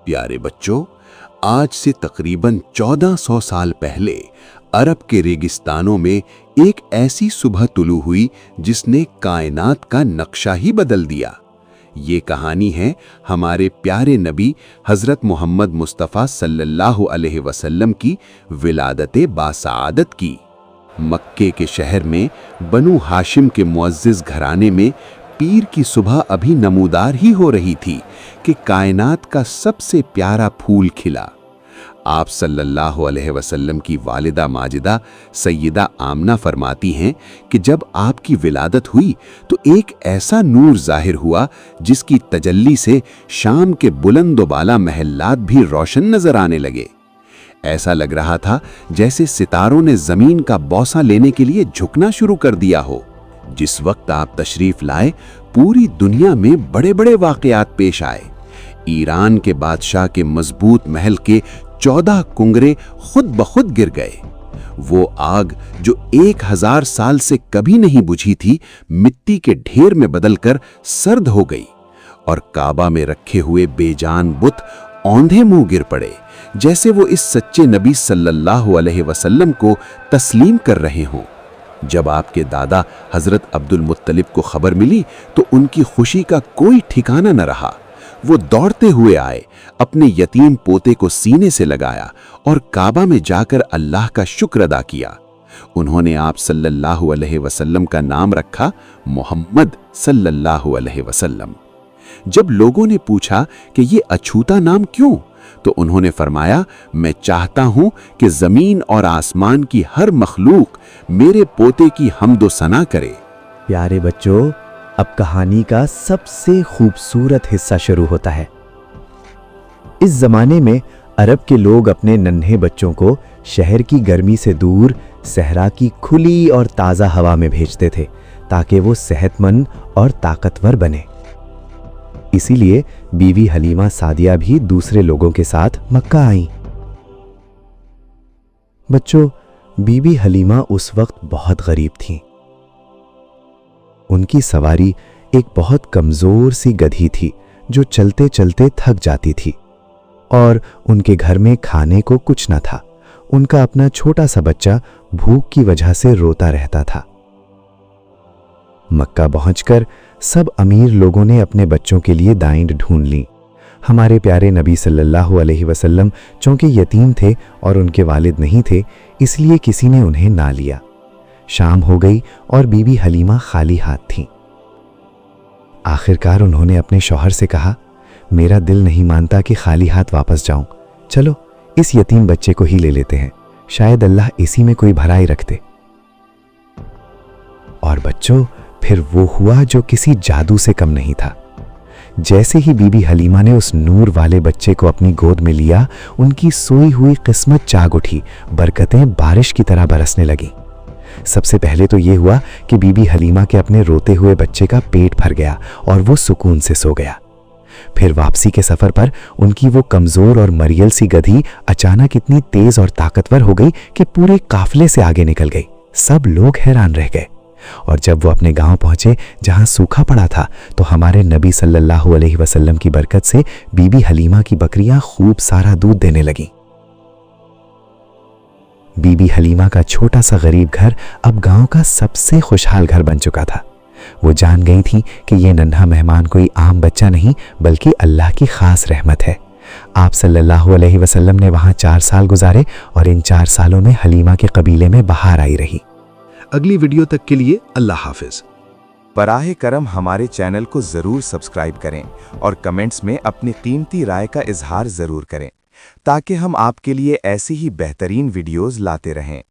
प्यारे बच्चों, आज से तकरीबन 1400 साल पहले अरब के रेगिस्तानों में एक ऐसी सुबह तुलू हुई जिसने कायनात का नक्शा ही बदल दिया। ये कहानी है हमारे प्यारे नबी हज़रत मोहम्मद मुस्तफ़ा सल्लल्लाहु अलैहि वसल्लम की विलादत बासआदत की। मक्के के शहर में बनु हाशिम के मुअज़्ज़िज़ घराने में पीर की सुबह अभी नमूदार ही हो रही थी कि कायनात का सबसे प्यारा फूल खिला। आप सल्लल्लाहु अलैहि वसल्लम की वालिदा माजिदा सैयदा आमना फरमाती हैं कि जब आपकी विलादत हुई तो एक ऐसा नूर ज़ाहिर हुआ जिसकी तजल्ली से शाम के बुलंद-ओ-बाला महल्लात भी रोशन नजर आने लगे। ऐसा लग रहा था जैसे सितारों ने ज़मीन का बौसा लेने के लिए झुकना शुरू कर दिया हो। जिस वक्त आप तशरीफ लाए, पूरी दुनिया में बड़े बड़े वाक़यात पेश आए। ईरान के बादशाह के मजबूत महल के 14 कुंगरे खुद ब खुद गिर गए। वो आग जो 1000 साल से कभी नहीं बुझी थी, मिट्टी के ढेर में बदलकर सर्द हो गई और काबा में रखे हुए बेजान बुत औंधे मुंह गिर पड़े, जैसे वो इस सच्चे नबी सल्लल्लाहु अलैहि वसल्लम को तस्लीम कर रहे हों। जब आपके दादा हजरत अब्दुल मुत्तलिब को खबर मिली तो उनकी खुशी का कोई ठिकाना न रहा। वो दौड़ते हुए आए, अपने यतीम पोते को सीने से लगाया और काबा में जाकर अल्लाह का शुक्र अदा किया। उन्होंने आप सल्लल्लाहु अलैहि वसल्लम का नाम रखा मोहम्मद सल्लल्लाहु अलैहि वसल्लम। जब लोगों ने पूछा कि ये अछूता नाम क्यों, तो उन्होंने फरमाया, मैं चाहता हूं कि जमीन और आसमान की हर मखलूक मेरे पोते की हम्दो सना करे। प्यारे बच्चों, अब कहानी का सबसे खूबसूरत हिस्सा शुरू होता है। इस जमाने में अरब के लोग अपने नन्हे बच्चों को शहर की गर्मी से दूर सहरा की खुली और ताज़ा हवा में भेजते थे ताकि वो सेहतमंद और ताकतवर बने। इसीलिए बीवी हलीमा सादिया भी दूसरे लोगों के साथ मक्का आईं। बच्चों, बीबी हलीमा उस वक्त बहुत गरीब थीं। उनकी सवारी एक बहुत कमजोर सी गधी थी जो चलते चलते थक जाती थी और उनके घर में खाने को कुछ न था। उनका अपना छोटा सा बच्चा भूख की वजह से रोता रहता था। मक्का पहुंचकर सब अमीर लोगों ने अपने बच्चों के लिए दाइंड ढूंढ ली। हमारे प्यारे नबी सल्लल्लाहु अलैहि वसल्लम चूंकि यतीम थे और उनके वालिद नहीं थे, इसलिए किसी ने उन्हें ना लिया। शाम हो गई और बीबी हलीमा खाली हाथ थीं। आखिरकार उन्होंने अपने शौहर से कहा, मेरा दिल नहीं मानता कि खाली हाथ वापस जाऊं। चलो इस यतीम बच्चे को ही ले लेते हैं, शायद अल्लाह इसी में कोई भलाई रख दे। और बच्चों, फिर वो हुआ जो किसी जादू से कम नहीं था। जैसे ही बीबी हलीमा ने उस नूर वाले बच्चे को अपनी गोद में लिया, उनकी सोई हुई किस्मत जाग उठी, बरकतें बारिश की तरह बरसने लगीं। सबसे पहले तो ये हुआ कि बीबी हलीमा के अपने रोते हुए बच्चे का पेट भर गया और वो सुकून से सो गया। फिर वापसी के सफर पर उनकी वो कमजोर और मरियल सी गधी अचानक इतनी तेज और ताकतवर हो गई कि पूरे काफिले से आगे निकल गई। सब लोग हैरान रह गए और जब वो अपने गांव पहुंचे जहां सूखा पड़ा था, तो हमारे नबी सल्लल्लाहु अलैहि वसल्लम की बरकत से बीबी हलीमा की बकरियां खूब सारा दूध देने लगीं। बीबी हलीमा का छोटा सा गरीब घर अब गांव का सबसे खुशहाल घर बन चुका था। वो जान गई थी कि ये नन्हा मेहमान कोई आम बच्चा नहीं बल्कि अल्लाह की खास रहमत है। आप सल्लल्लाहु अलैहि वसल्लम ने वहां 4 साल गुजारे और इन 4 सालों में हलीमा के कबीले में बहार आई रही। अगली वीडियो तक के लिए अल्लाह हाफिज। बराहे करम हमारे चैनल को जरूर सब्सक्राइब करें और कमेंट्स में अपनी कीमती राय का इजहार जरूर करें ताकि हम आपके लिए ऐसी ही बेहतरीन वीडियोस लाते रहें।